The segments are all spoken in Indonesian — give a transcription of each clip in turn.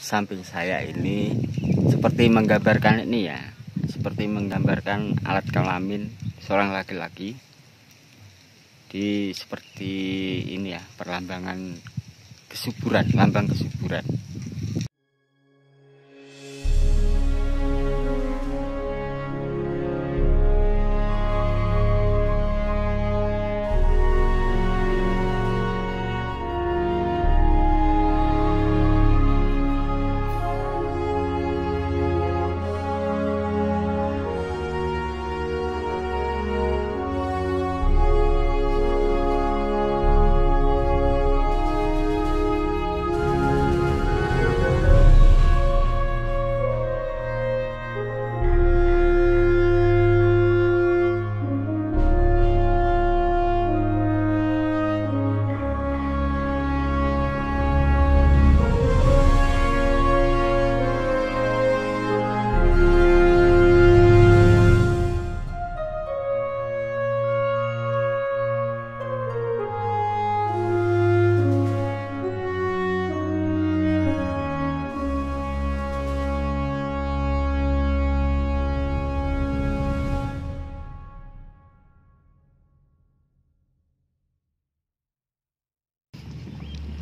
samping saya ini seperti menggambarkan ini ya, seperti menggambarkan alat kelamin seorang laki-laki di seperti ini ya, perlambangan kesuburan, lambang kesuburan.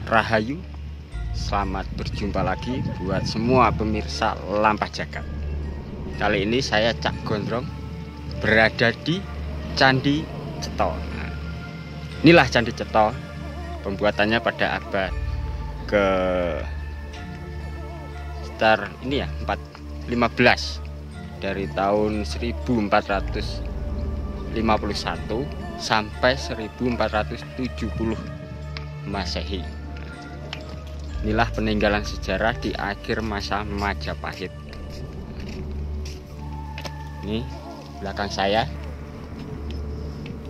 Rahayu, selamat berjumpa lagi buat semua pemirsa Lampah Jagat. Kali ini saya Cak Gondrong berada di Candi Cetha. Nah, inilah Candi Cetha, pembuatannya pada abad ke sekitar ini ya 15 dari tahun 1451 sampai 1470 Masehi. Inilah peninggalan sejarah di akhir masa Majapahit. Ini belakang saya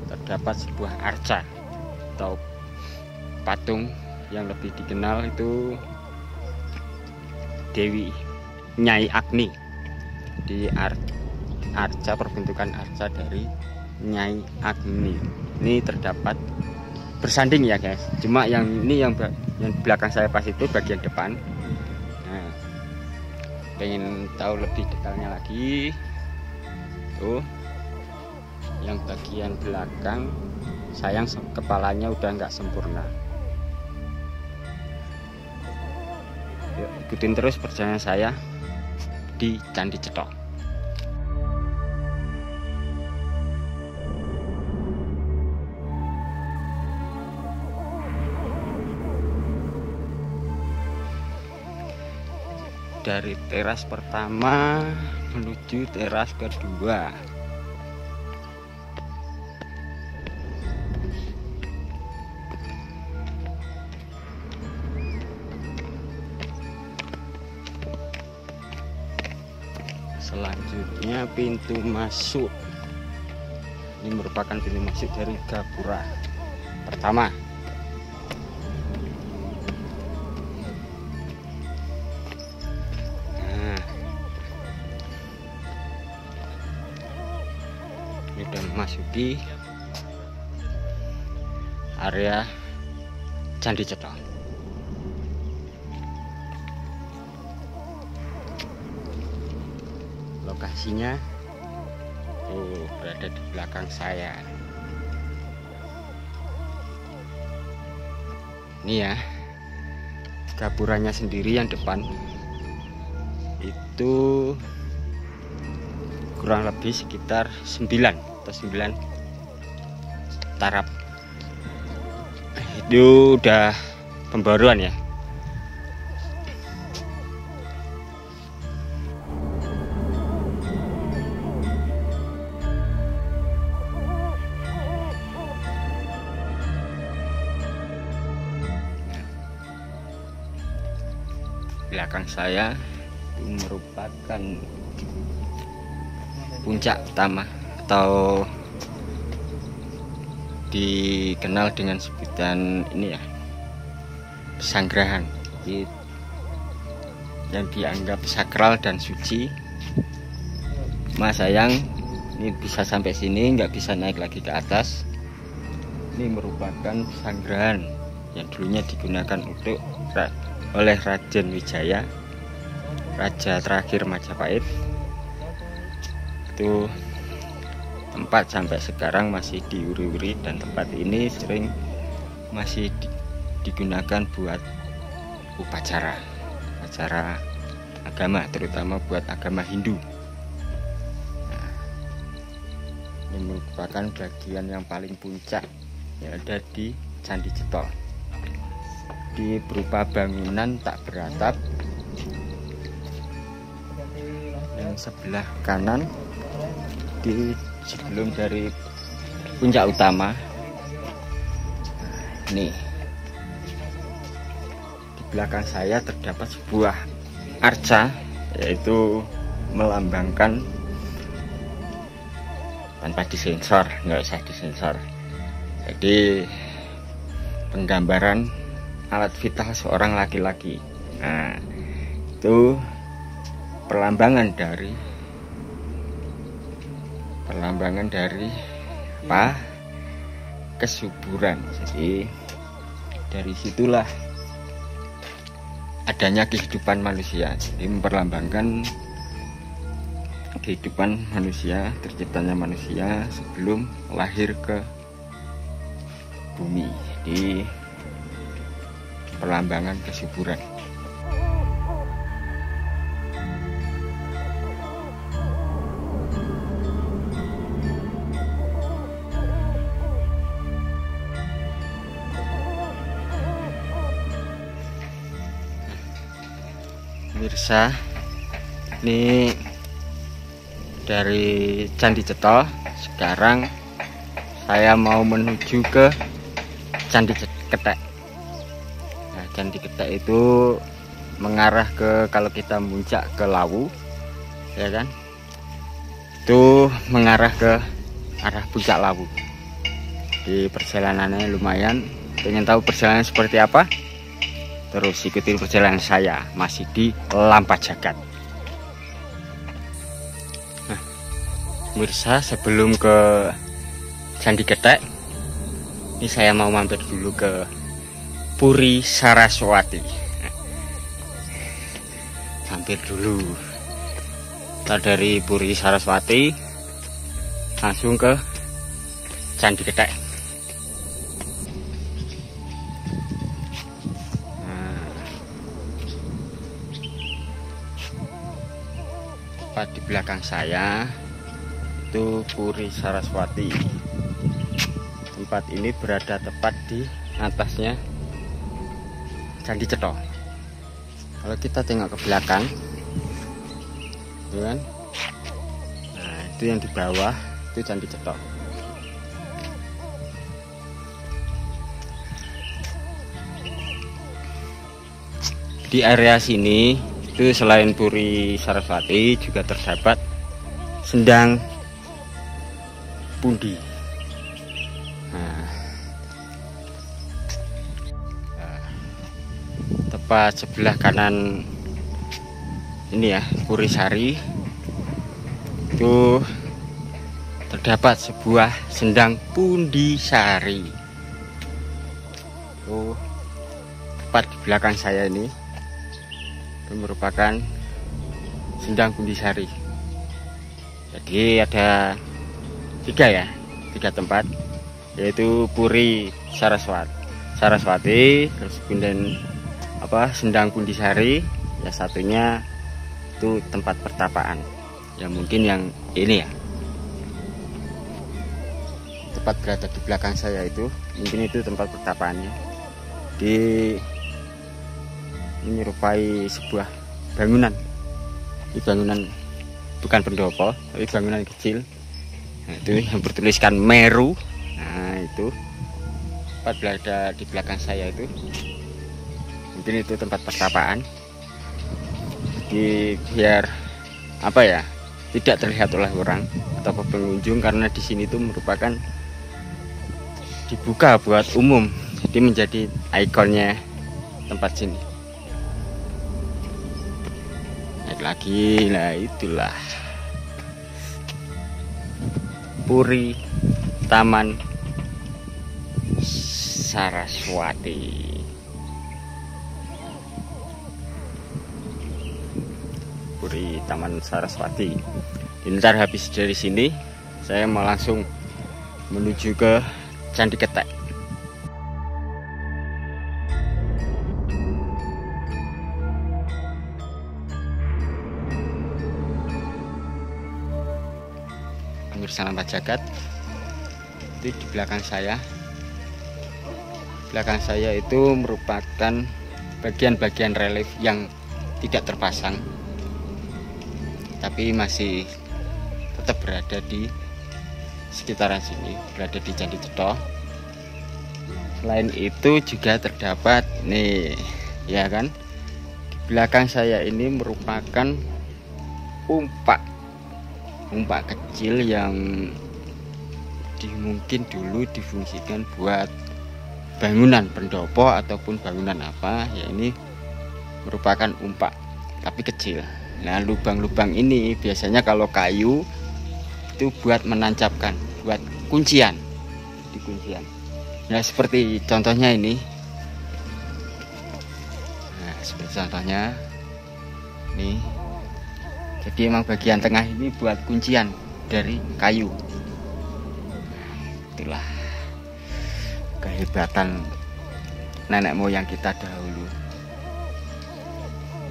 terdapat sebuah arca atau patung yang lebih dikenal itu Dewi Nyai Agni. Di arca, perbentukan arca dari Nyai Agni ini terdapat bersanding ya guys. Cuma yang ini yang belakang saya pas itu bagian depan. Nah, pengen tahu lebih detailnya lagi tuh, yang bagian belakang sayang kepalanya udah nggak sempurna. Yuk, ikutin terus perjalanan saya di Candi Cetha. Dari teras pertama menuju teras kedua. Selanjutnya pintu masuk. Ini merupakan pintu masuk dari gapura pertama. Dan memasuki area Candi Cetha. Lokasinya berada di belakang saya. Ini ya, gapuranya sendiri yang depan itu kurang lebih sekitar 9 tarap. Itu udah pembaruan ya. Belakang saya itu merupakan puncak utama atau dikenal dengan sebutan ini ya, Pesanggerahan, yang dianggap sakral dan suci. Mas sayang ini bisa sampai sini, nggak bisa naik lagi ke atas. Ini merupakan pesanggerahan yang dulunya digunakan oleh Raden Wijaya raja terakhir Majapahit. Itu tempat sampai sekarang masih diuri-uri, dan tempat ini sering masih digunakan buat upacara agama, terutama buat agama Hindu. Nah, ini merupakan bagian yang paling puncak yang ada di Candi Cetha. Di berupa bangunan tak beratap yang sebelah kanan di sebelum dari puncak utama. Nih, di belakang saya terdapat sebuah arca, yaitu melambangkan, tanpa disensor, nggak usah disensor, jadi penggambaran alat vital seorang laki-laki. Nah, itu perlambangan dari apa? Kesuburan. Jadi dari situlah adanya kehidupan manusia. Jadi memperlambangkan kehidupan manusia, terciptanya manusia sebelum lahir ke bumi. Jadi perlambangan kesuburan. Pemirsa, ini dari Candi Cetha. Sekarang saya mau menuju ke Candi Ketek. Nah, Candi Ketek itu mengarah ke, kalau kita muncak ke Lawu, ya kan, itu mengarah ke arah puncak Lawu. Di perjalanannya lumayan. Pengen tahu perjalanan seperti apa? Terus ikuti perjalanan saya, masih di Lampajagat. Nah, pemirsa, sebelum ke Candi Ketek, ini saya mau mampir dulu ke Puri Saraswati. Mampir dulu. Kita dari Puri Saraswati langsung ke Candi Ketek. Di belakang saya itu Puri Saraswati. Tempat ini berada tepat di atasnya Candi Cetha. Kalau kita tengok ke belakang, kan? Nah, itu yang di bawah itu Candi Cetha. Di area sini itu selain Puri Saraswati juga terdapat Sendang Pundi. Tepat sebelah kanan ini ya, Puri Sari, itu terdapat sebuah Sendang Pundi Sari. Itu tepat di belakang saya ini. Itu merupakan Sendang Pundi Sari. Jadi ada tiga tempat, yaitu Puri Saraswati, terus kemudian Sendang Pundi Sari, ya satunya itu tempat pertapaan. Ya mungkin yang ini ya, tepat berada di belakang saya itu, mungkin itu tempat pertapaannya. Ini menyerupai sebuah bangunan. Ini bangunan bukan pendopo, tapi bangunan kecil. Nah, itu yang bertuliskan Meru. Nah, itu tempat berada di belakang saya itu. Mungkin itu tempat pertapaan. Jadi biar tidak terlihat oleh orang atau pengunjung, karena di sini itu merupakan dibuka buat umum. Jadi menjadi ikonnya tempat sini. Lagi, nah itulah Puri Taman Saraswati. Puri Taman Saraswati. Ntar habis dari sini saya mau langsung menuju ke Candi Ketek. Pemirsa Lampa Jagat, itu di belakang saya. Belakang saya itu merupakan bagian-bagian relief yang tidak terpasang, tapi masih tetap berada di sekitaran sini, berada di Candi Cetha. Selain itu juga terdapat nih, ya kan, di belakang saya ini merupakan umpak kecil yang mungkin dulu difungsikan buat bangunan pendopo ataupun bangunan apa ya. Ini merupakan umpak tapi kecil. Nah, lubang-lubang ini biasanya kalau kayu itu buat menancapkan, buat kuncian, di kuncian. Nah, seperti contohnya ini. Nah, seperti contohnya nih. Jadi emang bagian tengah ini buat kuncian dari kayu. Itulah kehebatan nenek moyang kita dahulu.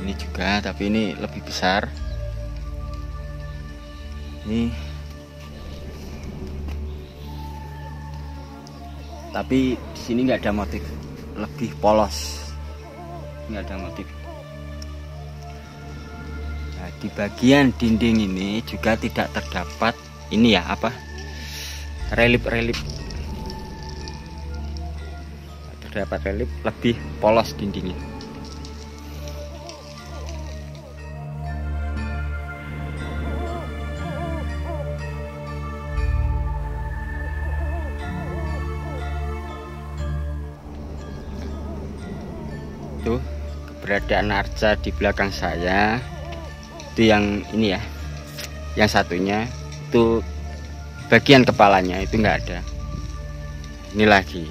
Ini juga, tapi ini lebih besar. Ini tapi di sini nggak ada motif, lebih polos, nggak ada motif. Nah, di bagian dinding ini juga tidak terdapat ini ya, apa, relief. Terdapat relief, lebih polos dindingnya. Tuh keberadaan arca di belakang saya. Itu yang ini ya, yang satunya itu bagian kepalanya itu nggak ada. Ini lagi.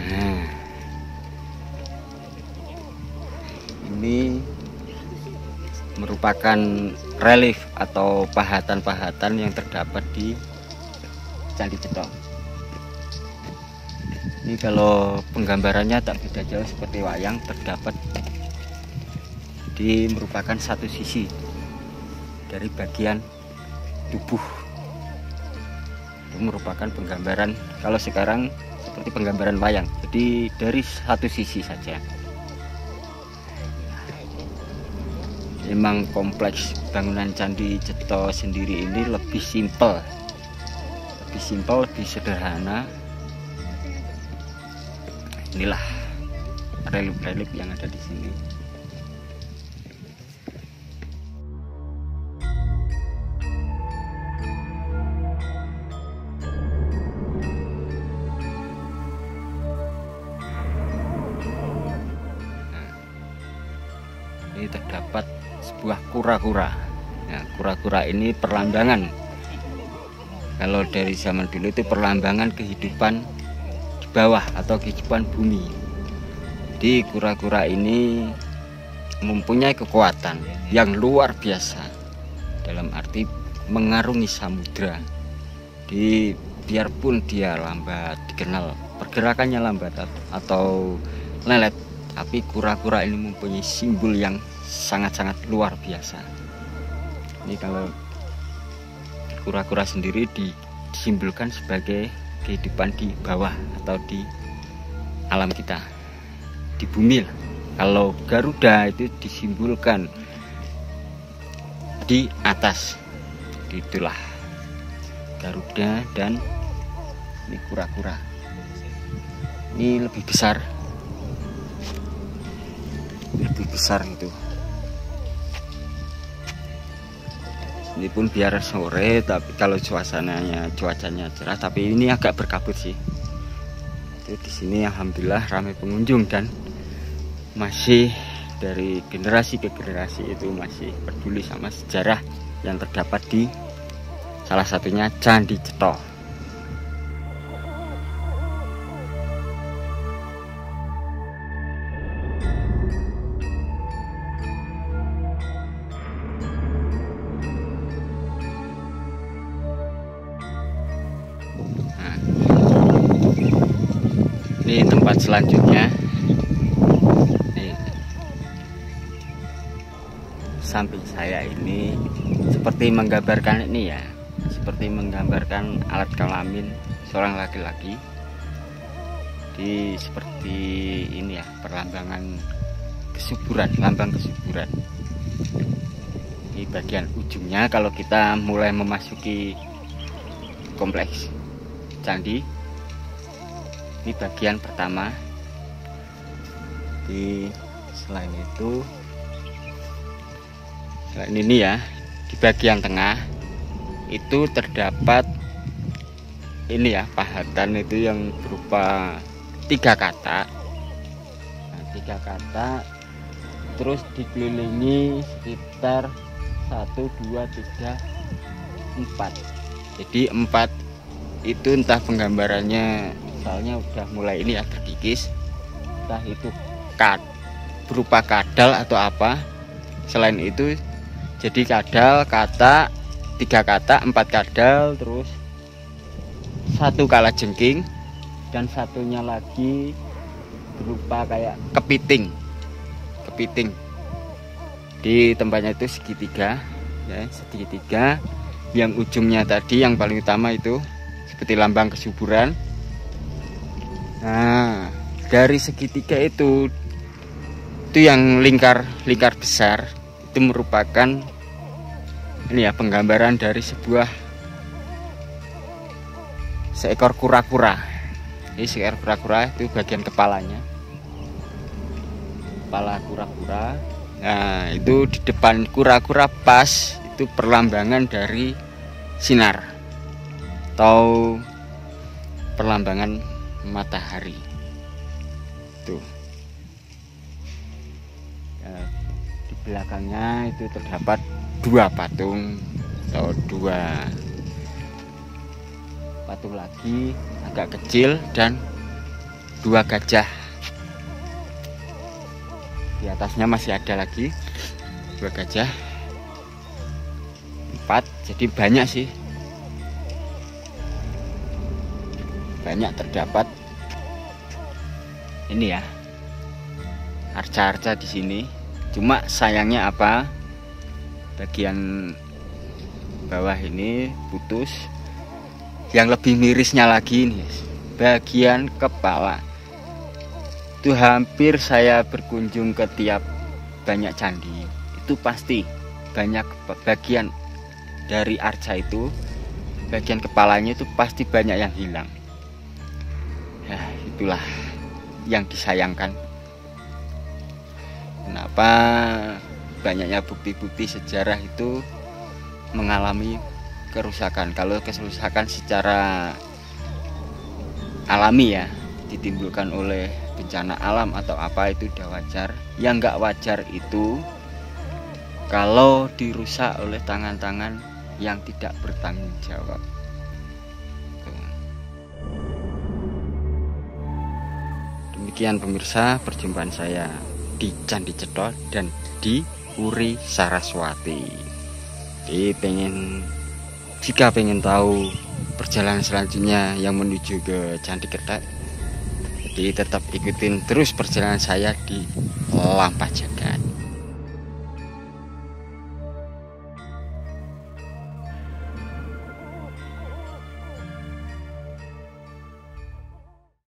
Nah, ini merupakan relief atau pahatan-pahatan yang terdapat di Candi Cetha. Ini kalau penggambarannya tak beda jauh seperti wayang, terdapat di merupakan satu sisi dari bagian tubuh. Itu merupakan penggambaran, kalau sekarang seperti penggambaran wayang, jadi dari satu sisi saja. Memang kompleks bangunan Candi Cetha sendiri ini lebih simpel, lebih sederhana. Inilah relief-relief yang ada di sini. Ini terdapat sebuah kura-kura. Nah, kura-kura ini perlambangan. Kalau dari zaman dulu itu perlambangan kehidupan di bawah atau kehidupan bumi. Jadi kura-kura ini mempunyai kekuatan yang luar biasa dalam arti mengarungi samudra. Di biarpun dia lambat, dikenal pergerakannya lambat atau lelet, tapi kura-kura ini mempunyai simbol yang sangat-sangat luar biasa. Ini kalau kura-kura sendiri disimbolkan sebagai kehidupan di bawah atau di alam kita, di bumi. Kalau Garuda itu disimbolkan di atas. Itulah Garuda, dan ini kura-kura. Ini lebih besar itu. Ini pun biar sore, tapi kalau cuacanya cerah, tapi ini agak berkabut sih. Itu di sini alhamdulillah ramai pengunjung, dan masih dari generasi ke generasi itu masih peduli sama sejarah yang terdapat di salah satunya Candi Cetha. tempat selanjutnya. Nih, samping saya ini seperti menggambarkan ini ya, seperti menggambarkan alat kelamin seorang laki-laki. Di seperti ini ya, perlambangan kesuburan, lambang kesuburan. Ini bagian ujungnya kalau kita mulai memasuki kompleks candi. Ini bagian pertama. Selain ini ya, di bagian tengah itu terdapat ini ya, pahatan itu yang berupa 3 kata. Nah, 3 kata, terus dikelilingi sekitar 1, 2, 3, 4. Jadi 4 itu entah penggambarannya, soalnya udah mulai ini ya terkikis, entah itu berupa kadal atau apa. Selain itu jadi kadal, kata, 3 kata, 4 kadal, terus 1 kalajengking, dan satunya lagi berupa kayak kepiting di tempatnya itu segitiga ya, segitiga yang ujungnya tadi yang paling utama itu seperti lambang kesuburan. Nah, dari segitiga itu yang lingkar besar itu merupakan ini ya, penggambaran dari seekor kura-kura. Ini seekor kura-kura, itu bagian kepalanya, kepala kura-kura. Nah, itu di depan kura-kura pas itu perlambangan dari sinar atau perlambangan matahari. Tuh. Nah, di belakangnya itu terdapat 2 patung atau 2 patung lagi agak kecil, dan 2 gajah. Di atasnya masih ada lagi 2 gajah, 4. Jadi banyak sih, banyak terdapat ini ya, arca-arca di sini. Cuma sayangnya apa, bagian bawah ini putus. Yang lebih mirisnya lagi ini, bagian kepala itu hampir saya berkunjung ke tiap banyak candi, itu pasti banyak bagian dari arca itu, bagian kepalanya itu pasti banyak yang hilang. Ya, itulah yang disayangkan. Kenapa banyaknya bukti-bukti sejarah itu mengalami kerusakan. Kalau kerusakan secara alami ya, ditimbulkan oleh bencana alam atau apa, itu udah wajar. Yang nggak wajar itu kalau dirusak oleh tangan-tangan yang tidak bertanggung jawab. Demikian pemirsa, perjumpaan saya di Candi Cetha dan di Puri Saraswati. Jika pengen tahu perjalanan selanjutnya yang menuju ke Candi Ketek, jadi tetap ikutin terus perjalanan saya di Lampah Jagat.